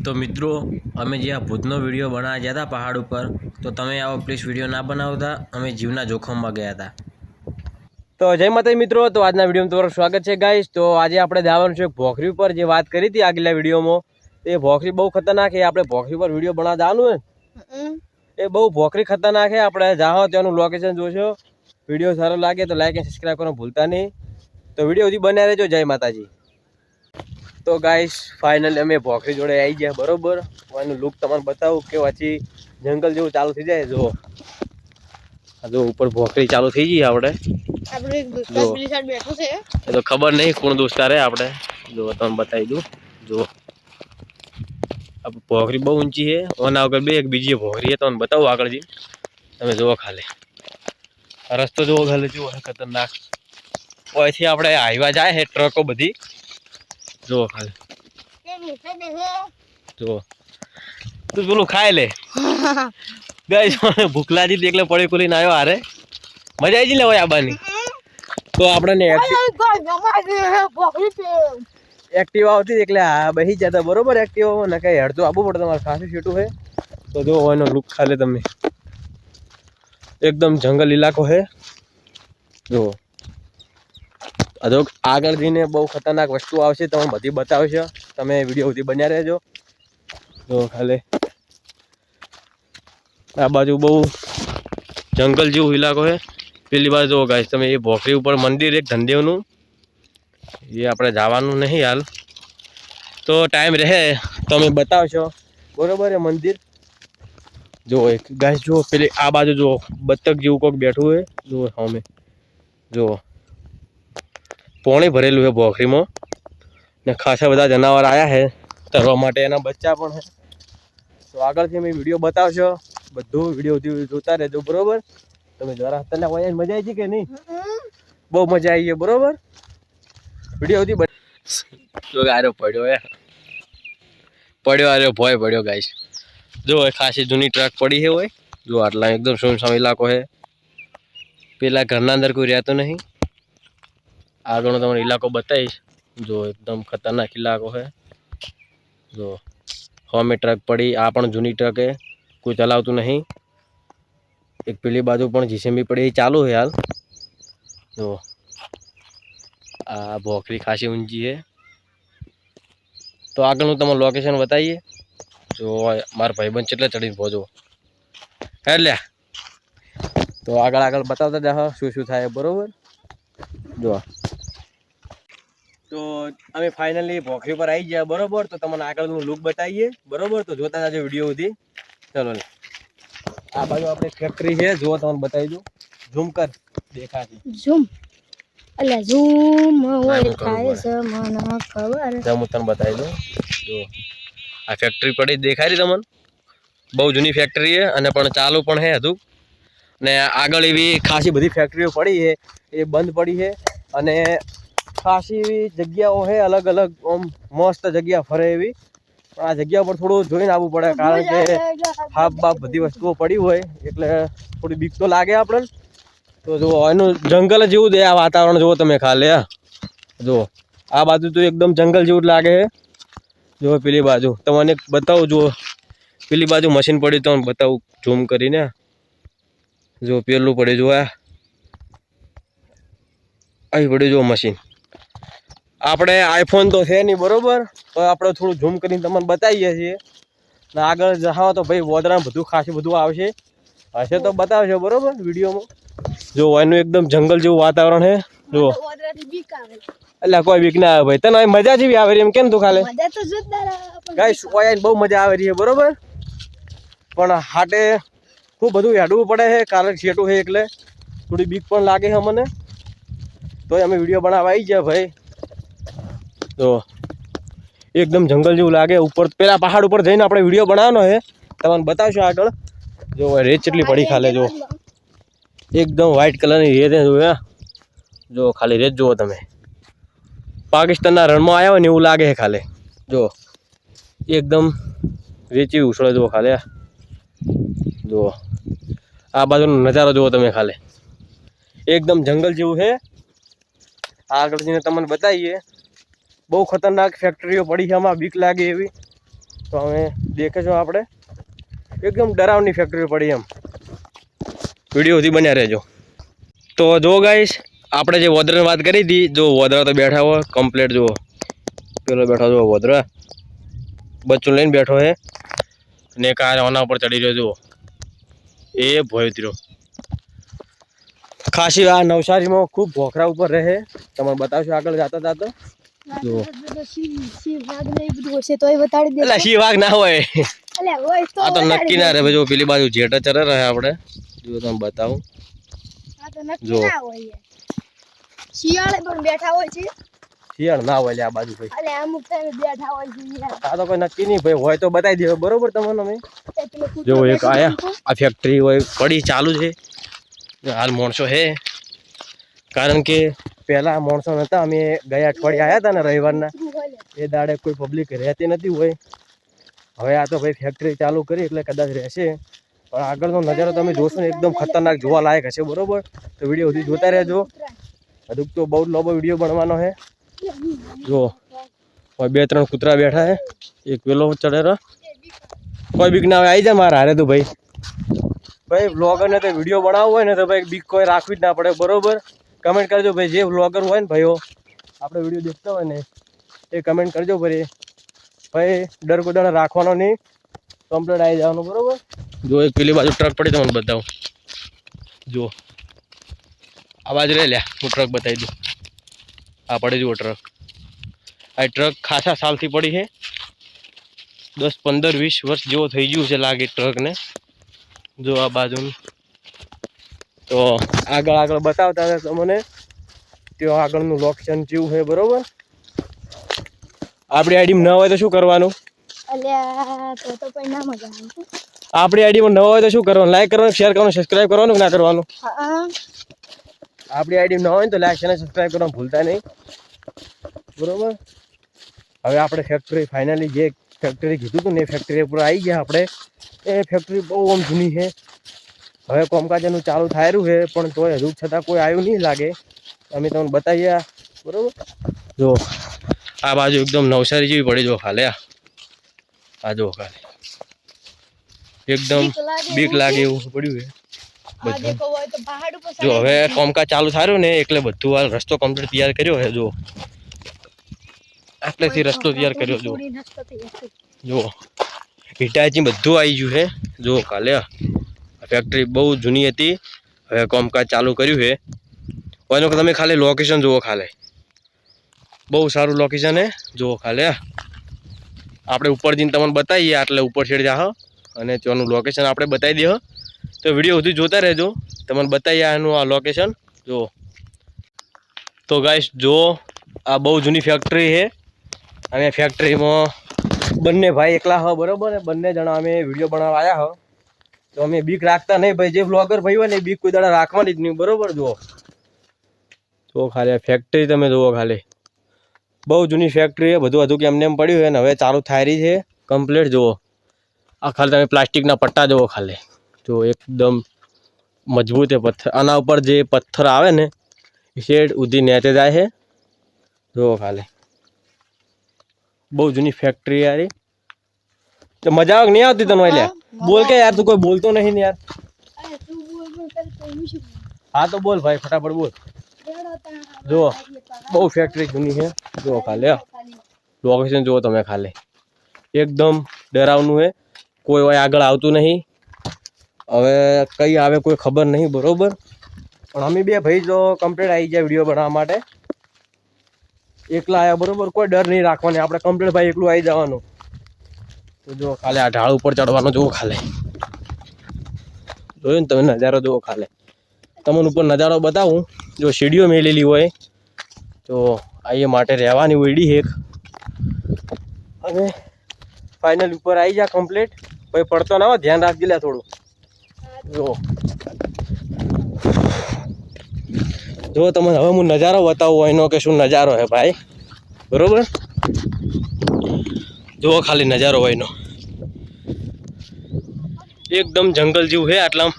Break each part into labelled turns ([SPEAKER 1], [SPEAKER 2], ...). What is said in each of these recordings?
[SPEAKER 1] તો મિત્રો અમે જે આ ભૂતનો વિડીયો બનાવવા ગયા હતા પહાડ ઉપર, તો તમે આવો પ્લીઝ વિડીયો ના બનાવતા, અમે જીવના જોખમમાં ગયા હતા. તો જય માતાજી મિત્રો, તો આજના વિડીયોમાં તમારું સ્વાગત છે ગાઈસ. તો આજે આપણે જવાનું છે ભોખરી ઉપર. જે વાત કરી હતી આગલા વિડીયોમાં, એ ભોખરી બહુ ખતરનાક છે. આપણે ભોખરી પર વિડીયો બનાવવા જવાનું ને, એ બહુ ભોખરી ખતરનાક છે. આપણે જાઓ ત્યાંનું લોકેશન જોશો. વિડીયો સારો લાગે તો લાઈક અને સબસ્ક્રાઈબ કરવાનું ભૂલતા નહીં. તો વિડીયો સુધી બન્યા રહેજો. જય માતાજી. તો ગાઈસ ફાઇનલી અમે ભોખરી જોડે આવી ગયા બરોબર. એનું લુક તમને બતાવું કે પછી જંગલ જેવું ચાલુ થઈ જાય. જો જો ઉપર ભોખરી ચાલુ થઈ ગઈ. આપણે એ તો ખબર નહીં કોણ દોસ્તાર હે. આપણે જો તમને બતાવી દઉં. જો ભોખરી બહુ ઊંચી છે. ઓના આગળ બે એક બીજી ભોખરી છે, તમને બતાવું આગળ જઈને. તમે જુઓ ખાલી રસ્તો જુઓ ખાલી, જુઓ ખતરનાક. અહીંથી આપણે હાઈવા જાય છે, ટ્રકો બધી. જો ખાલી જો તું પેલું ખાઈ લે. ગાઈસ ભૂખ લાગી એટલે પડી ખુલીને આવ્યો. હારે મજા આવી જ લે હોય આબાની. તો આપણને એક્ટિવા આવતી એટલે હા બેસી જતા બરોબર. એક્ટિવા ને કઈ હેડતું આપવું પડે તમારે, ખાસું છેટું છે. તો જો એનો લુક ખાલે તમે, એકદમ જંગલ ઇલાકો છે. જો આગળ જઈને બહુ ખતરનાક વસ્તુ આવશે, તમે બધી બતાવશો. તમે વિડીયો સુધી બન્યા રહેજો. જો ખાલી આ બાજુ બહુ જંગલ જેવું ઇલાકો છે. પેલી બાજુ જો ગાઈસ તમે, એ ભોખરી ઉપર મંદિર એક ધનદેવનું, એ આપણે જવાનું નહીં હાલ. તો ટાઈમ રહે તો અમે બતાવશો બરોબર. એ મંદિર જો એક ગાઈસ જુઓ, પેલી આ બાજુ જુઓ બતક જેવું કોઈક બેઠું હોય. જુઓ અમે જુઓ પોણી ભરેલું છે ભોખરીમાં, ને ખાસા બધા જનાવર આવ્યા છે તરવા માટે. એના બચ્ચા પણ છે. તો આગળથી અમે વિડીયો બતાવશો. બધું વિડીયો જોતા રહેજો બરોબર. તમે દ્વારા તને મજા આવી કે નહીં? બહુ મજા આવી છે બરોબર. વિડીયો સુધી આર્યો પડ્યો આર્યો ભોય પડ્યો ગાઈસ. જો ખાસી જૂની ટ્રક પડી છે હોય. જો આટલા એકદમ સુનસાન ઇલાકો છે. પેલા ઘરના અંદર કોઈ રહેતો નહીં. આગળનો તમને ઇલાકો બતાવીશ. જો એકદમ ખતરનાક ઇલાકો છે. જો હોમે ટ્રક પડી, આ પણ જૂની ટ્રક છે, કોઈ ચલાવતું નહીં. એક પેલી બાજુ પણ જીસીબી પડી, એ ચાલુ છે હાલ. જો આ ભોખરી ખાસી ઊંચી છે. તો આગળનું તમે લોકેશન બતાવીએ. જો મારા ભાઈબંધ કેટલે ચડીને પહોંચો એટલે. તો આગળ બતાવતા જાઓ શું શું થાય બરોબર. જો તો અમે ફાઇનલી ભોખરી પર આવી ગયા બરોબર. તો તમને આગળનું લુક બતાવીએ બરોબર. તો જોતા જાજો વિડીયો સુધી. ચલો ને, આ બાજુ આપણે ફેક્ટરી છે. જો તમને બતાવી દઉં. ઝૂમ કર, દેખાશે ઝૂમ. અલ્યા ઝૂમ હોય થાય છે મને ખબર. હું તને બતાવી દઉં. જો આ ફેક્ટરી પડી દેખાય રહી તમને. બહુ જૂની ફેક્ટરી છે અને પણ ચાલુ પણ છે હજુ. ને આગળ એવી ખાસી બધી ફેક્ટરીઓ પડી છે, એ બંધ પડી છે. અને ખાસી એવી જગ્યાઓ છે અલગ અલગ, આમ મસ્ત જગ્યા ફરે એવી. પણ આ જગ્યા પર થોડું જોઈને આવવું પડે, કારણ કે હાફ બાપ બધી વસ્તુઓ પડી હોય એટલે થોડી બીક તો લાગે આપણને. તો જો એનું જંગલ જેવું દે આ વાતાવરણ. જુઓ તમે ખાલી જો આ બાજુ તો એકદમ જંગલ જેવું જ લાગે છે. જો પેલી બાજુ તમને બતાવું. જુઓ પેલી બાજુ મશીન પડ્યું, તમને બતાવું ઝૂમ કરીને. જો પેલું પડે, જો અહીં પડ્યું જો મશીન. આપણે આઈફોન તો છે નહીં બરોબર, તો આપણે થોડું ઝૂમ કરીને તમને બતાવીએ છીએ. ને આગળ જાઓ તો ભાઈ વોદરા બધું ખાસું બધું આવશે, હશે તો બતાવશો બરોબર વિડીયોમાં. જો એનું એકદમ જંગલ જેવું વાતાવરણ છે. જો એટલે કોઈ બીક ના આવે ભાઈ, તને મજા જેવી આવે રહી એમ કેમ તું ખાલે ગાઈસ. બહુ મજા આવે રહી છે બરોબર. પણ હાટે ખૂબ બધું હેડવું પડે છે, કારણ શેટું છે એટલે થોડી બીક પણ લાગે છે મને. તો અમે વિડીયો બનાવવા આવી ગયા ભાઈ. તો એકદમ જંગલ જેવું લાગે. ઉપર પેલા પહાડ ઉપર જઈને આપણે વિડીયો બનાવવાનો છે, તમને બતાવશો આગળ. જો રેત કેટલી પડી ખાલે. જો એકદમ વ્હાઈટ કલરની રેત જોયા. જો ખાલી રેત જુઓ તમે, પાકિસ્તાનના રણમાં આવ્યા હોય ને એવું લાગે છે ખાલે. જો એકદમ રેચી ઉછળે. જુઓ ખાલે, જુઓ આ બાજુનો નજારો જુઓ તમે ખાલે. એકદમ જંગલ જેવું છે. આગળ જઈને તમને બતાવીએ. બહુ ખતરનાક ફેક્ટરીઓ પડી છે આમાં, બીક લાગે એવી. તો અમે દેખે છો આપણે એકદમ ડરાવની ફેક્ટરી પડી એમ. વિડીયો સુધી બન્યા રહેજો. તો જો ગાઈસ આપણે જે વોદરાની વાત કરી હતી, જો વોદરા તો બેઠા હોય કમ્પ્લેટ. જુઓ પેલો બેઠો જુઓ વોદરા બચ્ચું લઈને બેઠો છે ને કાર ઓના ઉપર ચડી રહ્યો જુઓ એ ભોયતરો. ખાસી આ નવસારીમાં ખૂબ ભોખરા ઉપર રહે. તમને બતાવશું આગળ જતા જતા. જુઓ શી વાઘ ના હોય આ તો નક્કી ના રહે. જો પેલી બાજુ જેટા ચરે રહે આપણે. જો તમે બતાવું જો
[SPEAKER 2] શિયાળે પણ બેઠા હોય છે.
[SPEAKER 1] શિયાળ ના હોય આ બાજુ ભાઈ.
[SPEAKER 2] અલે અમુક ટાઈમે બેઠા હોય છે.
[SPEAKER 1] આ તો કોઈ નક્કી નહીં ભાઈ. હોય તો બતાવી દેવો બરોબર તમને. અમે જો એક આયા આ ફેક્ટરી હોય પડી ચાલુ છે હાલ. માણસો હે કારણ કે પહેલા માણસો નતા. અમે ગયા અઠવાડિયે આવ્યા હતા ને રવિવારના એ દાડે કોઈ પબ્લિક રહેતી નથી હોય. હવે આ તો ભાઈ ફેક્ટરી ચાલુ કરી એટલે કદાચ રહેશે. પણ આગળનો નજારો તમે જોશો ને એકદમ ખતરનાક જોવા લાયક હશે બરોબર. તો વિડીયો સુધી જોતા રહેજો. હજુ તો બહુ લાંબો વિડીયો બનવાનો છે. જો બે ત્રણ કૂતરા બેઠા છે. એક પેલો ચડેલો. કોઈ બીક ના આવે આવી જાય મારા હારે. તો ભાઈ વ્લોગરને તો વિડીયો બનાવવો હોય ને તો ભાઈ બીક કોઈ રાખવી જ ના પડે બરોબર. કમેન્ટ કરજો ભાઈ. જે વ્લોગર હોય ને ભાઈઓ આપણે વિડીયો દેખતા હોય ને એ કમેન્ટ કરજો ભાઈ. ડર કોઈ દાડો રાખવાનો નહીં. કમ્પ્લીટ આવી જવાનું બરોબર. જો એક પેલી બાજુ ટ્રક પડી તમને બતાવું. જો આ બાજુ રહી લ્યા હું ટ્રક બતાવી દઉં. આ પડી જુઓ ટ્રક. આ ટ્રક ખાસા સાલથી પડી છે. 10, 15, 20 વર્ષ જેવો થઈ ગયું છે લાગે ટ્રકને. જો આ બાજુ તો આગળ બતાવતા હતા તમને ત્યાં આગળનું લોકેશન જેવું છે બરોબર. આપણી આઈડીમાં ન હોય તો શું કરવાનું? આપણી આઈડીમાં ન હોય તો શું કરવાનું? લાઈક કરવાનું, શેર કરવાનું, સબસ્ક્રાઈબ કરવાનું કે ના કરવાનું? આપણી આઈડીમાં ન હોય ને તો લાઈક અને સબસ્ક્રાઈબ કરવાનું ભૂલતા નહીં બરોબર. હવે આપણે ફેક્ટરી ફાઇનલી જે ફેક્ટરી કીધું હતું ને એ ફેક્ટરી ઉપર આવી ગયા આપણે. એ ફેક્ટરી બહુ આમ જૂની છે. હવે કામકાજ એનું ચાલુ થાયરું છે પણ તોય હજુ છતાં કોઈ આવ્યું નહીં લાગે. અમે તમને બતાવીએ બરોબર. જો આ બાજુ એકદમ નવસારી જેવી પડી. જો ખાલે આ જો ખાલે એકદમ બીક લાગે એવું પડ્યું છે. જો હવે કામકાજ ચાલુ થાયું ને એટલે બધું આ રસ્તો કમ્પ્લીટ તૈયાર કર્યો છે. જો આટલેથી રસ્તો તૈયાર કર્યો. જો હિટાચી બધું આવી ગયું છે. જો કાલે ફેક્ટરી બહુ જૂની હતી. હવે કામકાજ ચાલુ કર્યું છે. એનો તમે ખાલી લોકેશન જુઓ. ખાલે બહુ સારું લોકેશન છે. જુઓ ખાલે આપણે ઉપર જઈને તમને બતાવીએ. આટલે ઉપર છેડ જાહ અને ત્યાંનું લોકેશન આપણે બતાવી દઈએ. તો વિડીયો સુધી જોતા રહેજો. તમને બતાવીએ આનું આ લોકેશન. જો તો ગાઈસ જો આ બહુ જૂની ફેક્ટરી છે. અને ફેક્ટરીમાં બંને ભાઈ એકલા હો બરોબર. બંને જણા અમે વિડીયો બનાવવા આવ્યા હો. તો અમે બીક રાખતા નહીં ભાઈ. જે વ્લોગર ભાઈ હોય ને એ બીક કોઈ દાડા રાખવાની જ નહીં બરોબર. જુઓ ખાલી આ ફેક્ટરી તમે જુઓ. ખાલી બહુ જૂની ફેક્ટરી છે. બધું કે એમને એમ પડ્યું છે ને હવે ચાલુ થાય રહી છે કમ્પ્લીટ. જુઓ આ ખાલી તમે પ્લાસ્ટિકના પટ્ટા જુઓ. ખાલી જો એકદમ મજબૂત છે પથ્થર. આના ઉપર જે પથ્થર આવે ને એ શેડ ઉધી નેચે જાય છે. જુઓ ખાલી બહુ જૂની ફેક્ટરી યાર. તો મજા આવે નહીં આવતી તને? લ્યા બોલ કે યાર. તું કોઈ બોલતો નહીં ને યાર. હા તો બોલ ભાઈ ફટાફટ બોલ. જુઓ બહુ ફેક્ટરી જૂની છે. જુઓ ખાલી લોકેશન જુઓ તમે. ખાલી એકદમ ડરાવનું છે. કોઈ હોય આગળ આવતું નહીં. હવે કઈ આવે કોઈ ખબર નહીં બરોબર. પણ અમે બે ભાઈ જો કમ્પ્લીટ આવી જાય વિડીયો બનાવવા માટે. એકલા આવ્યા બરોબર. કોઈ ડર નહીં રાખવાની. આપણે કમ્પ્લીટ ભાઈ એકલું આવી જવાનું. તો જો ખાલી આ ઢાળ ઉપર ચડવાનું જુઓ. ખાલી જોયું ને તમે નજારો જુઓ. ખાલી તમને ઉપર નજારો બતાવું. જો સીડીઓ મેલેલી હોય તો અહીંયા માટે રહેવાની ઓયડી એક. અને ફાઇનલ ઉપર આવી જા કમ્પ્લીટ. ભાઈ પડતો ના હોય ધ્યાન રાખજે લે થોડું. જો તમને હવે હું નજારો બતાવું એનો કે શું નજારો હે ભાઈ બરોબર. જુઓ ખાલી નજારો હોય એનો એકદમ જંગલ જેવું છે. આટલા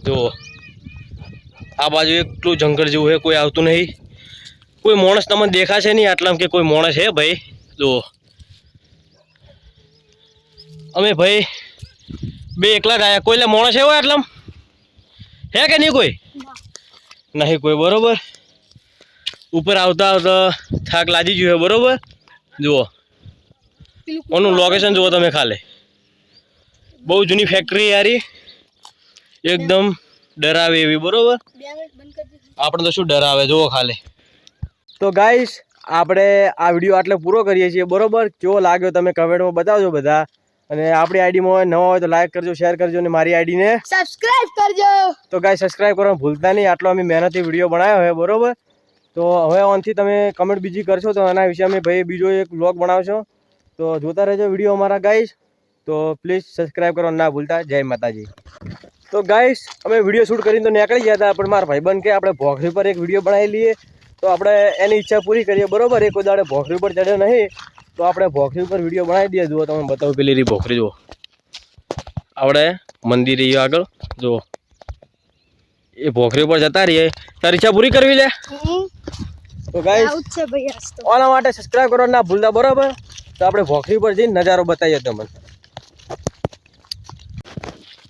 [SPEAKER 1] જુઓ આ બાજુ એટલું જંગલ જેવું છે. કોઈ આવતું નહીં. કોઈ માણસ તમને દેખાશે નહીં આટલામાં કે કોઈ માણસ છે ભાઈ. જુઓ અમે ભાઈ બે એકલા જ આવ્યા. કોઈ લે માણસ એવો એટલામ હે કે નહીં કોઈ? નહીં કોઈ. બરોબર. ઉપર આવતા આવતા થાક લાગી ગયો બરોબર. જુઓ ઓનું લોકેશન જુઓ તમે ખાલી. બહુ જૂની ફેક્ટરી યારી, એકદમ ડરાવે એવી. બરોબર. આપણે તો શું ડરાવે જુઓ ખાલી. તો ગાઈસ આપણે આ વિડીયો આટલે પૂરો કરીએ છીએ. બરોબર. કેવો લાગ્યો તમે કમેન્ટમાં બતાવજો બધા. અને આપણી આઈડીમાં નવા હોય તો લાઈક કરજો, શેર કરજો અને મારી આઈડીને
[SPEAKER 2] સબસ્ક્રાઇબ કરજો.
[SPEAKER 1] તો ગાઈસ સબસ્ક્રાઇબ કરવાનું ભૂલતા નહીં. આટલો અમે મહેનતથી વિડીયો બનાવ્યો છે. બરોબર. તો હવે ઓનથી તમે કમેન્ટ બીજી કરશો તો એના વિશે અમે ભાઈ બીજો એક વ્લોગ બનાવશો. તો જોતા રહેજો વિડીયો અમારા ગાઈસ. તો પ્લીઝ સબસ્ક્રાઇબ કરવાનું ના ભૂલતા. જય માતાજી. તો ગાઈસ અમે વિડીયો શૂટ કરીને તો નીકળી ગયા હતા, પણ મારા ભાઈબંધ કે આપણે ભોખરી પર એક વિડીયો બનાવી લઈએ. તો આપણે એની ઈચ્છા પૂરી કરીએ. બરોબર. એક દાડે ભોખરી પર ચડ્યો નહીં તો આપણે ભોખરી ઉપર વિડીયો બનાવી દઈએ. જુઓ તમે બતાવો પેલી રી ભોખરી જુઓ. આપણે મંદિર રહ્યું આગળ જુઓ. એ ભોખરી ઉપર જતા રહીએ. તારી ઈચ્છા પૂરી કરવી લે. તો ગાઈસ ઓના માટે સબસ્ક્રાઇબ કરવાનું ના ભૂલતા. બરોબર. તો આપણે ભોખરી પર જઈને નજારો બતાવીએ તમને.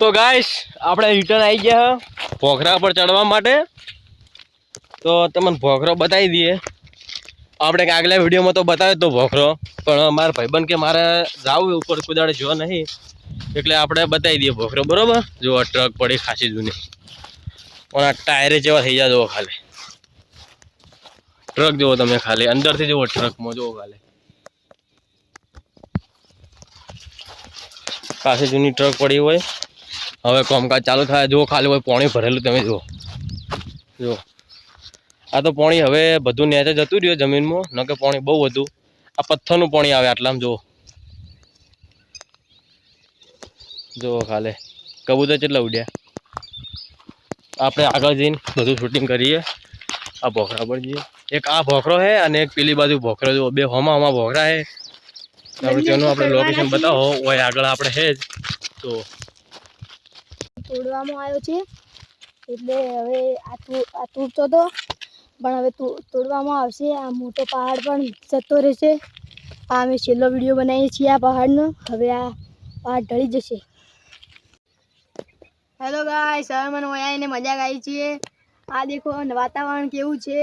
[SPEAKER 1] તો ગાઈસ આપણે રિટર્ન આવી ગયા ભોખરા પર ચડવા માટે. તો તમને ભોખરો બતાવી દઈએ. આપણે આગલા વિડીયોમાં તો બતાવ્યો તો ભોખરો, પણ મારા ભાઈબંધ કે મારે જવું ઉપર કોઈ દાડે જો નહીં એટલે આપણે બતાવી દઈએ ભોખરો. બરોબર. જો ટ્રક પડી ખાસી જૂની, પણ આ ટાયરે જેવા થઈ જાય જુઓ ખાલી. ટ્રક જુઓ તમે ખાલી અંદરથી જુઓ. ટ્રકમાં જુઓ ખાલી ખાસી જૂની ટ્રક પડી હોય. હવે કામકાજ ચાલુ થાય જુઓ ખાલી. હોય પાણી ભરેલું તમે જુઓ. જુઓ આ તો પાણી હવે બધું નેચે જતું રહ્યું જમીનમાં. ન કે પાણી બહુ હતું. આ પથ્થરનું પાણી આવે આટલામાં જુઓ. જુઓ ખાલી કબૂતર કેટલા ઉડ્યા. આપણે આગળ જઈને બધું શૂટિંગ કરીએ. આ ભોખરા પર જઈએ. એક આ ભોખરો છે અને એક પેલી બાજુ ભોખરો જુઓ. બે હમા ભોખરા છે. આપણે તેનું આપણે લોકેશન બતાવો હોય આગળ આપણે છે જ. તો
[SPEAKER 2] તોડવામાં આવ્યો છે એટલે હવે આ તૂટતો હતો, પણ હવે તોડવામાં આવશે. આ મોટો પહાડ પણ જતો રહેશે. આ અમે છેલ્લો વિડીયો બનાવીએ છીએ આ પહાડનો. હવે આ પહાડ ઢળી જશે. હેલો ગાઈસ, હવે મને આવીને મજા આવી છીએ. આ દેખો વાતાવરણ કેવું છે.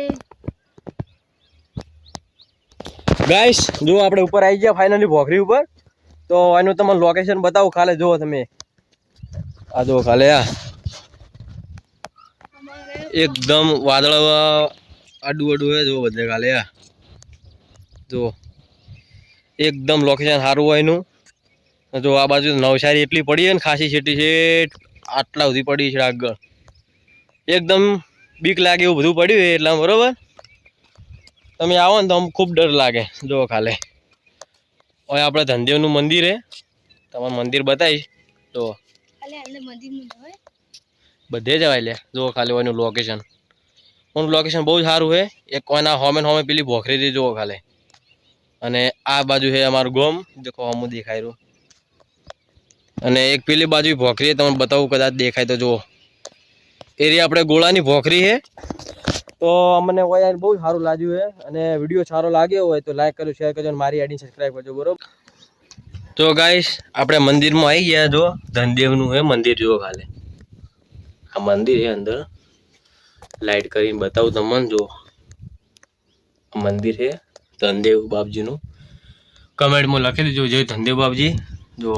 [SPEAKER 1] ગાઈસ જો આપણે ઉપર આવી ગયા ફાઇનલી ભોખરી ઉપર. તો એનું તમને લોકેશન બતાવું ખાલે. જુઓ તમે આ જુઓ ખાલે. આ એકદમ વાદળ આડું આડું હે જુઓ બધે ખાલે. આ જુઓ એકદમ લોકેશન સારું હોય એનું. જો આ બાજુ નવસારી એટલી પડી છે ને ખાસી છેટી છે આટલા સુધી પડી છે આગળ. એકદમ બીક લાગે એવું બધું પડ્યું છે એટલા. બરોબર. તમે આવો ને તો આમ ખૂબ ડર લાગે. જુઓ ખાલે હવે આપણે ધનદેવનું મંદિર છે. તમારું મંદિર બતાવીશ. તો બધે જવાય લે. જુઓ ખાલી એનું લોકેશન. એનું લોકેશન બહુ સારું છે. એક કોઈના હોમે હોમે પેલી ભોખરી જુઓ ખાલે. અને આ બાજુ છે અમારું ગોમ. દેખો હમું દેખાય રહ્યું. અને એક પેલી બાજુ ભોખરી તમને બતાવું કદાચ દેખાય તો જુઓ. એરી આપણે ગોળાની ભોખરી છે. તો અમને યાર બહુ સારું લાગ્યું છે. અને વિડીયો સારો લાગ્યો હોય તો લાઈક કરજો, શેર કરજો અને મારી આઈડી સબસ્ક્રાઈબ કરજો. બરોબર. તો ગાઈસ આપણે મંદિરમાં આવી ગયા. જો ધનદેવનું છે મંદિર જુઓ ખાલે. આ મંદિર છે અંદર. લાઈટ કરીને બતાવું તમને. જો મંદિર છે ધનદેવ બાપજીનું. કમેન્ટમાં લખી દેજો જય ધનદેવ બાપજી. જો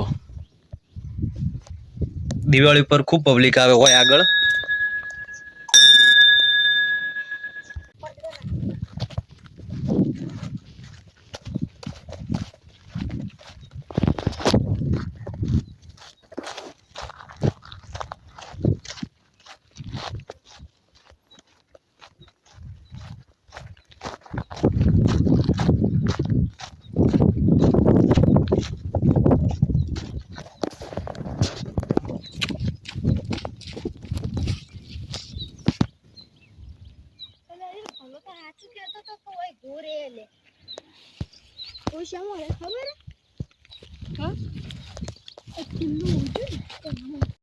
[SPEAKER 1] દિવાળી પર ખૂબ પબ્લિક આવે હોય આગળ.
[SPEAKER 2] ખબર? હા, એક કિલ્લો